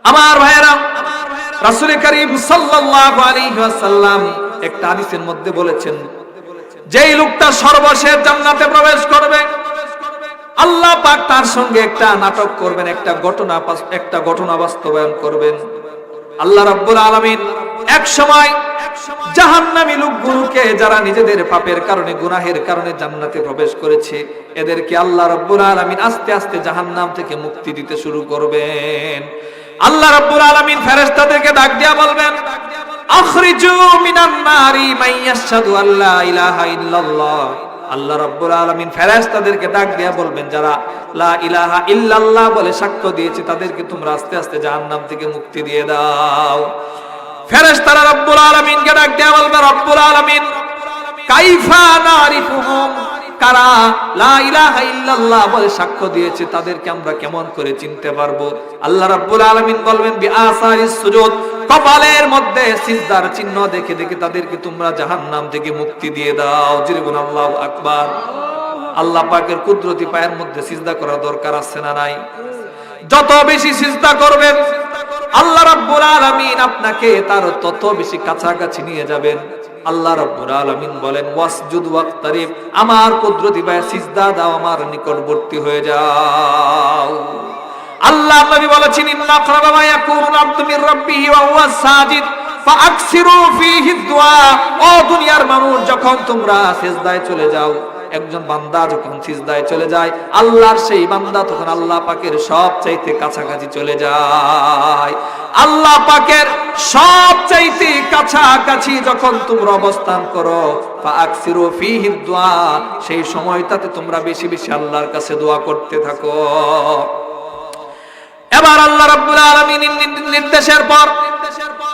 আমার ভাইয়েরা, রাসূল করিম সাল্লাল্লাহু আলাইহি ওয়াসাল্লাম একটা হাদিসের মধ্যে বলেছেন, যেই লোকটা সর্বশেষ জান্নাতে প্রবেশ করবে, আল্লাহ পাক তার সঙ্গে একটা নাটক করবেন, একটা ঘটনা বাস্তবায়ন করবেন। আল্লাহ রাব্বুল আলামিন এক সময় জাহান্নামী লোকগুলোকে, যারা নিজেদের পাপের কারণে, গুনাহের কারণে জান্নাতে প্রবেশ করেছে, এদেরকে আল্লাহ রাব্বুল আলামিন আস্তে আস্তে জাহান্নাম থেকে মুক্তি দিতে শুরু করবেন। আল্লাহ রাব্বুল আলামিন ফেরেশতাদেরকে ডাক দিয়া বলবেন, আখরিজু মিনান নারি মাইয়াশহাদু আল্লা ইলাহা ইল্লাল্লাহ। আল্লাহ রাব্বুল আলামিন ফেরেশতাদেরকে ডাক দিয়া বলবেন, যারা লা ইলাহা ইল্লাল্লাহ বলে সাক্ষ্য দিয়েছে, তাদেরকে তোমরা আস্তে আস্তে জাহান্নাম থেকে মুক্তি দিয়ে দাও। ফেরেশতারা রব্বুল আলামিনকে ডাক দিয়া বলবে, রব্বুল আলামিন কাইফা নারিফুহুম, কারা লা ইলাহা ইল্লাল্লাহ বলে সাক্ষ্য দিয়েছে, তাদেরকে আমরা কেমন করে চিনতে পারবো? আল্লাহ রাব্বুল আলামিন বলবেন, বিআসারিস সুজুদ, কপালের মধ্যে সিজদার চিহ্ন দেখে দেখে তাদেরকে তোমরা জাহান্নাম থেকে মুক্তি দিয়ে দাও। জোরে বলুন আল্লাহু আকবার। আল্লাহ পাকের কুদরতি পায়ের মধ্যে সিজদা করা দরকার আছে না নাই? যত বেশি সিজদা করবেন, আল্লাহ রাব্বুল আলামিন আপনাকে তার তত বেশি কাছাকাছি নিয়ে যাবেন। আল্লাহ রাব্বুল আলামিন বলেন, ওয়াসজুদ ওয়াক্তারিব, আমার কুদরতি পায়ে সিজদা দাও, আমার নিকটবর্তী হয়ে যাও। আল্লাহ নবী বলেছেন, ইন্না আকরাবা মা ইয়াকুনুল আবদু মির রাব্বিহি ওয়া হুয়া সাজিদ ফাআকসিরু ফীহি দুআ। ও দুনিয়ার মানুষ, যখন তোমরা সিজদায় চলে যাও, একজন বান্দা যখন সিজদায় চলে যায়, আল্লাহর সেই বান্দা তখন আল্লাহ পাকের সবচাইতে কাছাকাছি চলে যায়। আল্লাহ পাকের সবচাইতে কাছাকাছি যখন তোমরা অবস্থান করো, ফাআকসিরু ফীহি দুআ, সেই সময়টাতে তোমরা বেশি বেশি আল্লাহর কাছে দোয়া করতে থাকো। এবার আল্লাহ রাব্বুল আলামিনের নির্দেশের পর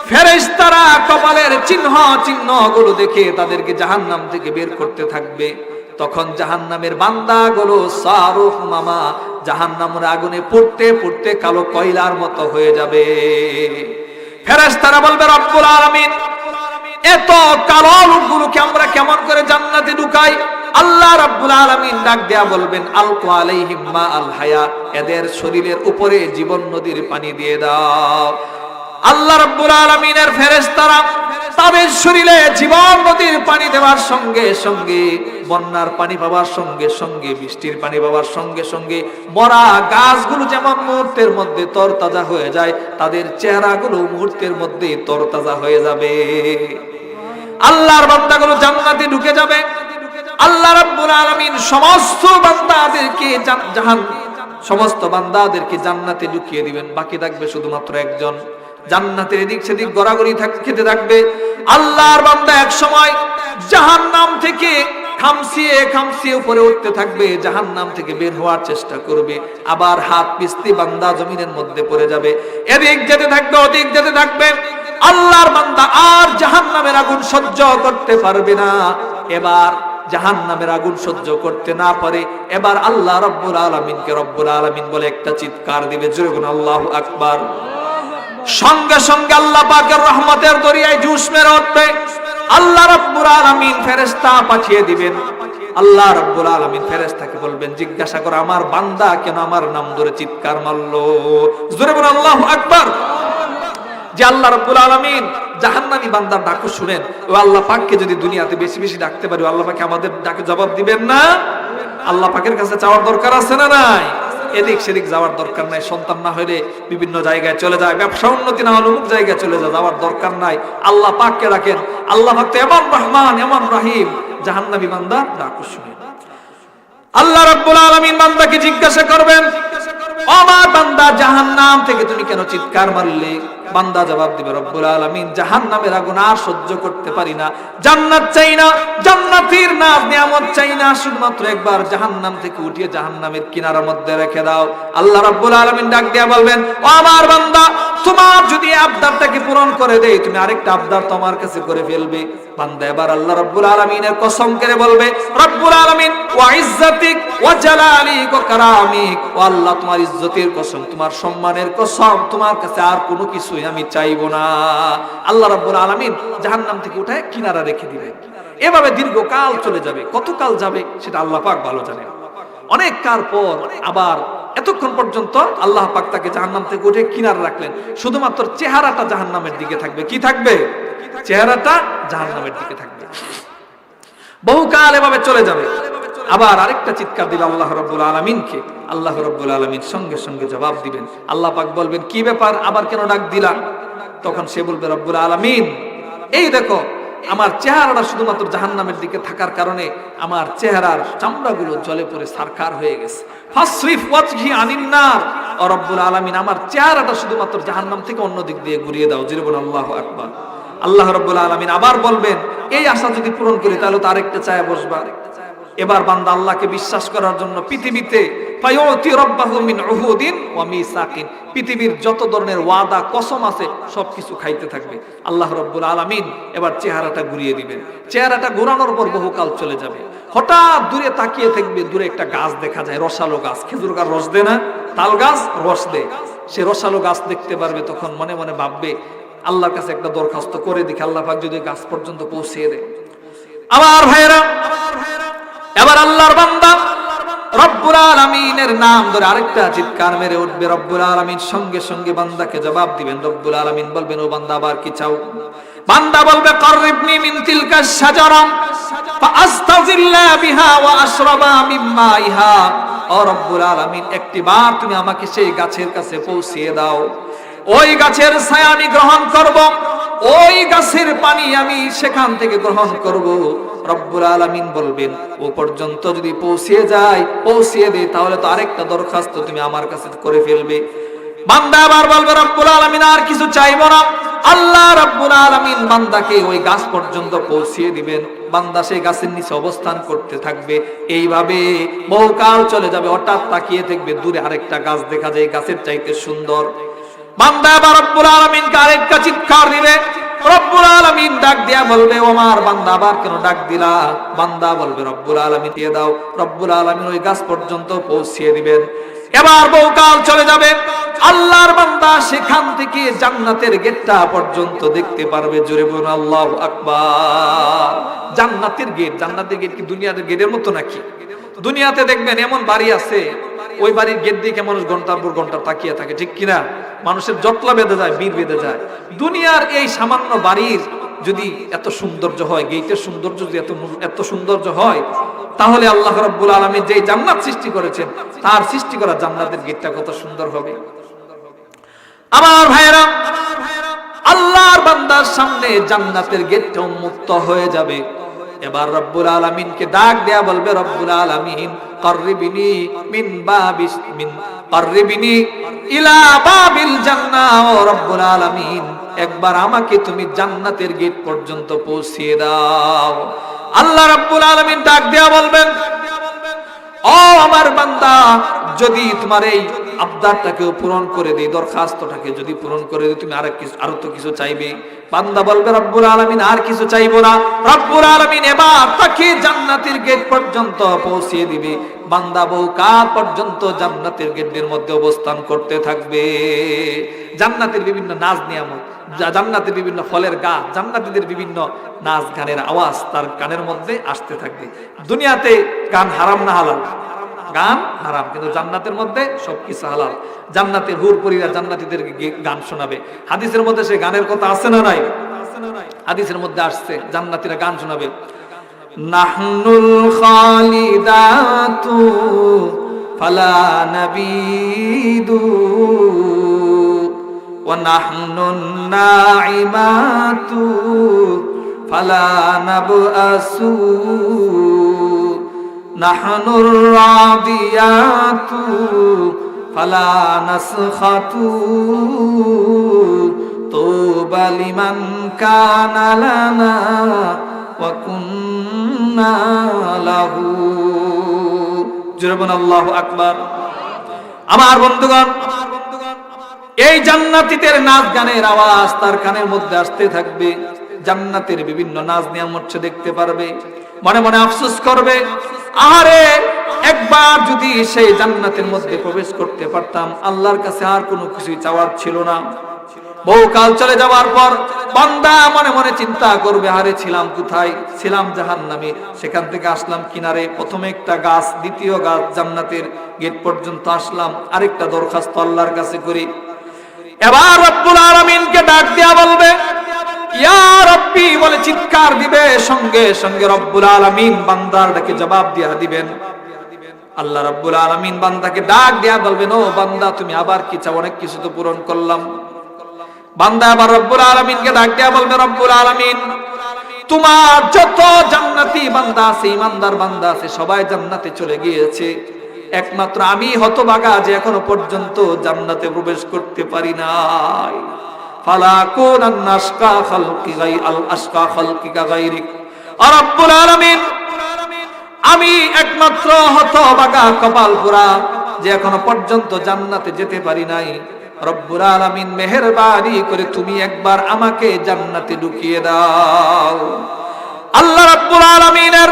ফেরেশতারা কপালের চিহ্নগুলো দেখে তাদেরকে জাহান্নাম থেকে বের করতে থাকবে। তখন জাহান্নামের বান্দাগুলো সারুফ মামা, জাহান্নামের আগুনে পুড়তে পুড়তে কালো কয়লার মতো হয়ে যাবে। ফেরেশতারা বলবে, রব্বুল আলামিন এত কালো লোকগুলোকে আমরা কেমন করে জান্নাতে ঢুকাই? আল্লাহ রাব্বুল আলামিন ডাক দেয়া বলবেন, আলকু আলাইহিম মা আল হায়া, এদের শরীরের উপরে জীবন নদীর পানি দিয়ে দাও। আল্লাহ রাব্বুল আলামিনের ফেরেশতারা তাদের শরীরে জীবন নদীর পানি দেওয়ার সঙ্গে সঙ্গে, বন্যার পানি পাওয়ার সঙ্গে সঙ্গে, বৃষ্টির পানি পাওয়ার সঙ্গে সঙ্গে মরা গাছগুলো যেমন মুহূর্তের মধ্যে তরতাজা হয়ে যায়, তাদের চেহারাগুলো মুহূর্তের মধ্যে তরতাজা হয়ে যাবে। আল্লাহর বান্দাগুলো জান্নাতে ঢুকে যাবে। আল্লাহ রাব্বুল আলামিন সমস্ত বান্দাদেরকে জান্নাতে ঢুকিয়ে দিবেন। বাকি থাকবে শুধুমাত্র একজন, জান্নাতের এদিক সেদিক গড়াগড়ি খেতে থাকবে। আল্লাহর বান্দা এক সময় জাহান্নাম থেকে খামসিয়ে খামসিয়ে উপরে উঠতে থাকবে, জাহান্নাম থেকে বের হওয়ার চেষ্টা করবে। আবার হাত পিছতে বান্দা জমিনের মধ্যে পড়ে যাবে, এদিক যেতে থাকবে, ওদিক যেতে থাকবে। আল্লাহর বান্দা আর জাহান্নামের আগুন সহ্য করতে পারবে না। এবার জাহান্নামের আগুন সহ্য করতে না পারে, এবার আল্লাহ রাব্বুল আলামিনকে রব্বুল আলামিন বলে একটা চিৎকার দিবে। জোরে বলুন আল্লাহু আকবার। সঙ্গে সঙ্গে আল্লাহ পাকের রহমতের দরিয়ায় জুস মেরে উঠবে। আল্লাহ রাব্বুল আলামিন ফেরেশতা পাঠিয়ে দিবেন। আল্লাহ রাব্বুল আলামিন ফেরেশতাকে বলবেন, জিজ্ঞাসা করো আমার বান্দা কেন আমার নাম ধরে চিৎকার মারলো। জোরে বলুন আল্লাহু আকবার। যে আল্লাহ রাব্বুল আলামিন জাহান্নামী বান্দার ডাক শুনেন, ও আল্লাহ পাককে যদি দুনিয়াতে বেশি বেশি ডাকতে পারি, আল্লাহ পাক আমাদের ডাকে জবাব দিবেন না? আল্লাহ পাকের কাছে চাওয়ার দরকার আছে না নাই? এদিক সেদিক যাওয়ার দরকার নাই। সন্তান না হলে বিভিন্ন জায়গায় চলে যায়, ব্যবসা উন্নতি না হলে অমুক জায়গায় চলে যায়, যাওয়ার দরকার নাই। আল্লাহ পাককে ডাকেন। আল্লাহ পাক তো এমন রহমান, এমন রহিম, জাহান্নামী বান্দা ডাক শুনেন। আল্লাহ রাব্বুল আলামিন বান্দাকে জিজ্ঞাসা করবেন, ও আমার বান্দা, জাহান্নাম থেকে তুমি কেন চিৎকার মারলে? বান্দা জবাব দিবে, রব্বুল আলামিন জাহান্নামের আগুন আর সহ্য করতে পারি না, জান্নাত চাই না, জান্নাতের নাজ নিয়ামত চাই না, শুধুমাত্র একবার জাহান্নাম থেকে উঠিয়ে জাহান্নামের কিনারার মধ্যে রেখে দাও। আল্লাহ রাব্বুল আলামিন ডাক দিয়া বলবেন, ও আমার বান্দা, তোমার যদি আবদারটাকে পূরণ করে দেই, তুমি আরেকটা আবদার তোমার কাছে করে ফেলবে। বান্দা এবার আল্লাহ রাব্বুল আলামিনের কসম করে বলবে, রব্বুল আলামিন ওয়া ইজ্জাতিক ওয়া জালালিক ওয়া কারামিক, ও আল্লাহ তোমার ইজ্জতের কসম, তোমার সম্মানের কসম, তোমার কাছে আর কোনো কিছুই আমি চাইবো না। আল্লাহ রাব্বুল আলামিন জাহান্নাম থেকে উঠায় কিনারা রেখে দিবেন। এভাবে দীর্ঘকাল চলে যাবে। কতকাল যাবে সেটা আল্লাহ পাক ভালো জানেন। অনেক কাল পর আবার এতক্ষণ পর্যন্ত আল্লাহ পাক তাকে জাহান্নাম থেকে উঠে কিনারে রাখলেন, শুধুমাত্র চেহারাটা জাহান্নামের দিকে থাকবে। কি থাকবে? চেহারাটা জাহান্নামের দিকে থাকবে। বহুকাল এভাবে চলে যাবে। আবার আরেকটা চিৎকার দিল আল্লাহ রাব্বুল আলামিনকে। আল্লাহ রাব্বুল আলামিন সঙ্গে সঙ্গে জবাব দিবেন। আল্লাহ পাক বলবেন, কি ব্যাপার, আবার কেন ডাক দিলা? তখন সে বলবে, রব্বুল আলামিন, এই দেখো আমার চেহারাটা শুধুমাত্র জাহান্নামের দিকে থাকার কারণে আমার চেহারার চামড়াগুলো জলে পড়ে সারকার হয়ে গেছে। ফাসরিফ ওয়াজহি আনিন নার, ও রব্বুল আলামিন আমার চেহারাটা শুধুমাত্র জাহান্নাম থেকে অন্য দিক দিয়ে ঘুরিয়ে দাও। জিরে বলুন আল্লাহু আকবার। আল্লাহ রাব্বুল আলামিন আবার বলবেন, এই আশা যদি পূরণ করি তাহলে তো আরেকটা চায়া বসবা। এবার বান্দা আল্লাহকে বিশ্বাস করার জন্য পৃথিবীতে ফায়ুতি রাব্বাহু মিন উহুদিন ওয়া মিসাকিন, পৃথিবীর যত ধরনের ওয়াদা কসম আছে সবকিছু খাইতে থাকবে। আল্লাহ রাব্বুল আলামিন এবার চেহারাটা ঘুরিয়ে দিবেন। চেহারাটা ঘোরানোর পর বহুকাল চলে যাবে। হঠাৎ দূরে তাকিয়ে থাকবে, দূরে একটা গাছ দেখা যায়, রসালো গাছ। খেজুর গাছ রস দেয় না? তাল গাছ রস দেয়। সে রসালো গাছ দেখতে পারবে, তখন মনে মনে ভাববে, আল্লাহর কাছে একটা দরখাস্ত করে দেখি, আল্লাহ পাক যদি গাছ পর্যন্ত পৌঁছিয়ে দেয়। আমার ভাইরা, এবার আল্লাহর বান্দা রব্বুল আলামিনের নাম ধরে আরেকটা চিৎকার মেরে উঠবে। রব্বুল আলামিন সঙ্গে সঙ্গে বান্দাকে জবাব দিবেন। রব্বুল আলামিন বলবেন, ও বান্দা আবার কি চাও? বান্দা বলবে, কাররিবনি মিন তিলকা শাজারা ফাআস্তাজিল্লা বিহা ওয়া আশরাবা মিন মাইহা। ও রব্বুল আলামিন, একটিবার তুমি আমাকে সেই গাছের কাছে পৌঁছিয়ে দাও, ওই গাছের ছায়া আমি গ্রহণ করব, ওই গাছের পানি আমি সেখান থেকে গ্রহণ করব। রব্বুল আলামিন বলবেন, ও পর্যন্ত যদি পৌঁছিয়ে দেই তাহলে তো আরেকটা দরখাস্ত তুমি আমার কাছে করে ফেলবে। বান্দা আবার বলবে, রব্বুল আলামিন আর কিছু চাইবো না। আল্লাহ রাব্বুল আলামিন বান্দাকে ওই গাছ পর্যন্ত পৌঁছিয়ে দিবেন। বান্দা সেই গাছের নিচে অবস্থান করতে থাকবে। এইভাবে বহুকাল চলে যাবে। হঠাৎ তাকিয়ে থাকবে, দূরে আরেকটা গাছ দেখা যায়, গাছের চাইতে সুন্দর। বান্দা আবার রব্বুল আলামিনকে আরেকটা চিৎকার দিবে। রব্বুল আলামিন ডাক দিয়া বলবে, ও আমার বান্দা আবার কেন ডাক দিলা? বান্দা বলবে, রব্বুল আলামিন দিয়ে দাও। রব্বুল আলামিন ওই গাছ পর্যন্ত পৌঁছিয়ে দিবেন। এবার বহুকাল চলে যাবে। আল্লাহর বান্দা সেখান থেকে জান্নাতের গেটটা পর্যন্ত দেখতে পারবে। জোরে বলুন আল্লাহু আকবার। জান্নাতের গেট কি দুনিয়ার গেটের মতো নাকি? দুনিয়াতে দেখবেন এমন বাড়ি আছে, ওই বাড়ির গেট দিকে মানুষ ঘন্টার পর ঘন্টা তাকিয়ে থাকে, ঠিক কিনা? মানুষের জটলা বেঁধে যায়, বীর বেঁধে যায়। দুনিয়ার এই সামান্য বাড়ির যদি এত সৌন্দর্য হয়, গেটের সৌন্দর্য যদি এত সৌন্দর্য হয়, তাহলে আল্লাহ রাব্বুল আলামিন যে জান্নাত সৃষ্টি করেছেন, তার সৃষ্টি করা জান্নাতের গেটটা কত সুন্দর হবে। আমার ভাইরা, আল্লাহর বান্দার সামনে জান্নাতের গেটটা উন্মুক্ত হয়ে যাবে। এবার রব্বুল আলামিনকে ডাক দেয়া বলবে, রব্বুল আলামিন কাররিবিনি ইলা বাবিল জান্নাহ। ও রব্বুল আলামিন, একবার আমাকে তুমি জান্নাতের গেট পর্যন্ত পৌঁছিয়ে দাও। আল্লাহ রাব্বুল আলামিন ডাক দেয়া বলবেন, ও আমার বান্দা, যদি তোমার এই আবদারটাকে পূরণ করে দেই, দরখাস্তটাকে যদি পূরণ করে দেই, তুমি আরো তো কিছু চাইবে। বান্দা বলবে, রব্বুল আলামিন আর কিছু চাইবো না। রব্বুল আলামিন এবার তাকে জান্নাতের গেট পর্যন্ত পৌঁছিয়ে দিবে। বান্দা বহুকাল পর্যন্ত জান্নাতের গেটের মধ্যে অবস্থান করতে থাকবে। জান্নাতের বিভিন্ন নাজ নিয়ামত, জান্নাতের বিভিন্ন ফলের গাছ, জান্নাতীদের বিভিন্ন নাচ গানের আওয়াজ তার কানের মধ্যে আসতে থাকবে। দুনিয়াতে গান হারাম না হালাল? গান হারাম, কিন্তু জান্নাতের মধ্যে সবকিছু হালাল। জান্নাতের হুর পরীরা জান্নাতীদেরকে গান শোনাবে। হাদিসের মধ্যে সে গানের কথা আছে না নাই? হাদিসের মধ্যে আসছে জান্নাতীরা গান শোনাবে। নাহনুল খালিদাতু ফালা নাবিদু ওয়া নাহনুন নাইমাতু ফালা নাবআসু নাহনুর রাদিয়াতু ফালা নাসখাতু তুবা লিমান কানা লানা ওয়া কুন্না লাহু। জোরে বলুন আল্লাহু আকবার। আমার বন্ধুগণ, এই জান্নাতীদের নাচ গানের আওয়াজ তার কানের মধ্যে আসতে থাকবে। জান্নাতের বিভিন্ন নাচ নিয়ামত দেখতে পারবে। মনে মনে আফসোস করবে, আরে একবার যদি সেই জান্নাতের মধ্যে প্রবেশ করতে পারতাম, আল্লাহর কাছে আর কোনো কিছুই চাওয়ার ছিল না। বহুকাল চলে যাওয়ার পর বান্দা মনে মনে চিন্তা করবে, আরে ছিলাম কোথায়? ছিলাম জাহান্নামে, সেখান থেকে আসলাম কিনারে, প্রথমে একটা গাছ, দ্বিতীয় গাছ, জান্নাতের গেট পর্যন্ত আসলাম, আরেকটা দরখাস্ত আল্লাহর কাছে করি। এবার রব্বুল আলামিনকে ডাক দেয়া বলবে, ইয়া রাব্বি বলে চিৎকার দিবে, সঙ্গে সঙ্গে রব্বুল আলামিন বান্দার ডাকে জবাব দিয়া দিবেন। আল্লাহ রাব্বুল আলামিন বান্দাকে ডাক দেয়া বলবেন, ও বান্দা তুমি আবার কি চাও? অনেক কিছু তো পূরণ করলাম। বান্দা আবার রব্বুল আলামিনকে ডাক দেয়া বলবে, রব্বুল আলামিন তোমার যত জান্নাতি বান্দা আছে, ইমানদার বান্দা আছে, সবাই জান্নাতে চলে গিয়েছে, একমাত্র আমি হতভাগা যে এখনো পর্যন্ত জান্নাতে প্রবেশ করতে পারি নাই। ফালা কুনান্না আশকা খালকি গাই আল আশকা খালকিকা গায়রিক। রব্বুল আলামিন আমি একমাত্র হতভাগা কপালপোড়া যে এখনো পর্যন্ত জান্নাতে যেতে পারি নাই। রব্বুল আলামিন মেহেরবানি করে তুমি একবার আমাকে জান্নাতে ঢুকিয়ে দাও। আল্লাহ রাব্বুল আলামিনের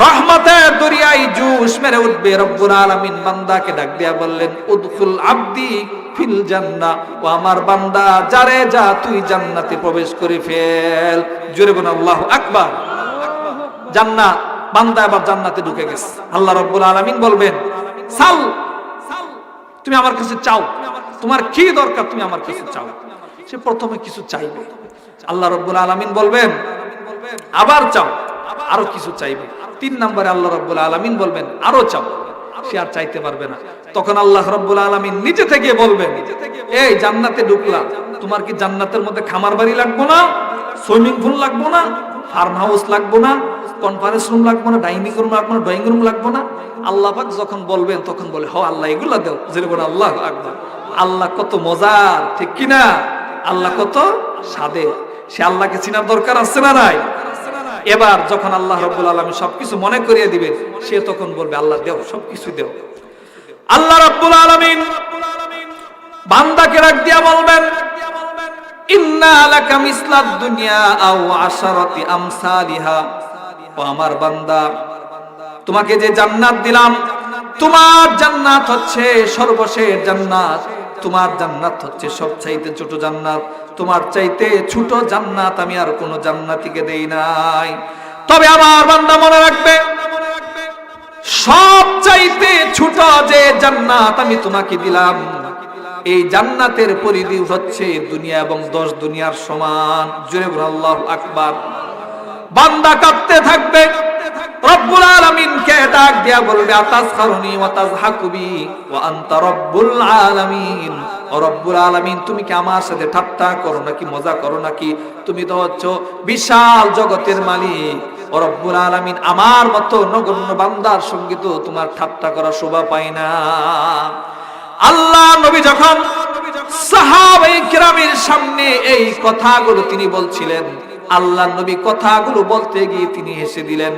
রহমতের দরিয়ায় জুস মেরে উঠবে। রব্বুল আলামিন বান্দাকে ডাক দিয়া বললেন, উদখুল আবদি ফিল জান্নাহ, ও আমার বান্দা যারে যা তুই জান্নাতে প্রবেশ করে ফেল। জোরে বলুন আল্লাহু আকবার। জান্নাত, বান্দা আবার জান্নাতে ঢুকে গেছে। আল্লাহ রাব্বুল আলামিন বলবেন, সাল, তুমি আমার কাছে চাও, তোমার কি দরকার তুমি আমার কাছে চাও। সে প্রথমে কিছু চাইবে, আল্লাহ রাব্বুল আলামিন বলবেন আবার চাও, আরো কিছু চাইবে। 3 নম্বরে আল্লাহ রাব্বুল আলামিন বলবেন আরো চাও, সে আর চাইতে পারবে না। তখন আল্লাহ রাব্বুল আলামিন নিজে থেকে বলবেন, এই জান্নাতে ঢুকলা, তোমার কি জান্নাতের মধ্যে খামার বাড়ি লাগবে না, সুইমিং পুল লাগবে না, ফার্ম হাউস লাগবে না, কনফারেন্স রুম লাগবে না, ডাইনিং রুম লাগবে না, ড্রয়িং রুম লাগবে না? আল্লাহ পাক যখন বলবেন তখন বলে, হ আল্লাহ এগুলা দাও। যেটা বলে আল্লাহু আকবার। আল্লাহ কত মজার, ঠিক কিনা? আল্লাহ কত স্বাদে। সে আল্লাহকে চিনার দরকার আছে না নাই? এবার যখন আল্লাহ রাব্বুল আলামিন সবকিছু মনে করিয়ে দিবেন, সে তখন বলবে আল্লাহ দেও, সবকিছু দেও। আল্লাহ রাব্বুল আলামিন বান্দাকে ডাক দিয়া বলবেন, ইন্না লাকা মিসলাদ দুনিয়া আও আশারাতি আমসালিহা। ও আমার বান্দা, তোমাকে যে জান্নাত দিলাম, তোমার জান্নাত হচ্ছে সর্বশেষ জান্নাত, তোমার জান্নাত হচ্ছে সবচাইতে ছোট জান্নাত, তোমার চাইতে ছোট জান্নাত আমি আর কোন জান্নাতীকে দেই নাই। তবে আমার বান্দা মনে রাখবে, সবচাইতে ছোট যে জান্নাত আমি তোমাকে দিলাম, এই জান্নাতের পরিধি হচ্ছে দুনিয়া এবং 10 দুনিয়ার সমান। জোরে বলুন আল্লাহু আকবার। বান্দা কাঁদতে থাকবে, রব্বুল আলামিনকে ডাক দিয়া বলবে, আতাসখারুনি ওয়া তাযহাকুবি ওয়া আনতা রব্বুল আলামিন। ও রব্বুল আলামিন, তুমি কি আমার সাথে ঠাট্টা করো নাকি মজা করো নাকি? তুমি তো হচ্ছে বিশাল জগতের মালিক। ও রব্বুল আলামিন, আমার মতো নগণ্য বান্দার সঙ্গে তো তোমার ঠাট্টা করা শোভা পায় না। আল্লাহ নবী যখন সাহাবায়ে কিরামের সামনে এই কথাগুলো তিনি বলছিলেন, আল্লাহ নবী কথাগুলো বলতে গিয়ে তিনি হেসে দিলেন।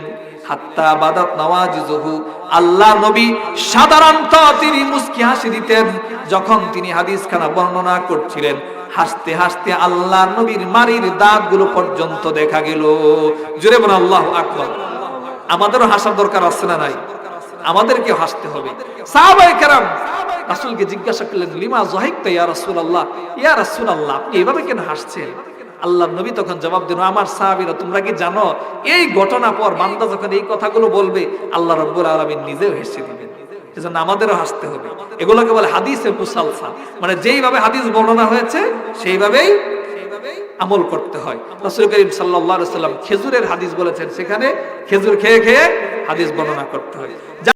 হাত্তা বাদাত নওয়াজিজুহু। আল্লাহ নবী সাধারণত তিনি মুস্কি হাসি দিতেন, যখন তিনি হাদিসখানা বর্ণনা করছিলেন হাসতে হাসতে আল্লাহ নবীর মারির দাঁতগুলো পর্যন্ত দেখা গেল। জোরে বলুন আল্লাহু আকবার। আমাদেরও হাসার দরকার আছে না নাই? আমাদেরকে হাসতে হবে। সাহাবায়ে কেরাম রাসূলকে জিজ্ঞাসা করলেন, লিমা যাহিকতা ইয়া রাসূলুল্লাহ, ইয়া রাসূলুল্লাহ আপনি এভাবে কেন হাসছেন? আল্লাহ নবী তখন জবাব দিলেন, আমার সাহাবীরা তোমরা কি জানো এই ঘটনা পর বান্দা যখন এই কথাগুলো বলবে আল্লাহ রাব্বুল আলামিন নিজেও হেসে দিবেন। এজন্য আমাদেরও হাসতে হবে। এগুলোকে বলে হাদিসে মুসালসা, মানে যেইভাবে হাদিস বর্ণনা হয়েছে সেইভাবেই আমল করতে হয়। রাসূল করিম সাল্লাল্লাহু আলাইহি ওয়াসাল্লাম খেজুরের হাদিস বলেছেন, সেখানে খেজুর খেয়ে খেয়ে হাদিস বর্ণনা করতে হয়।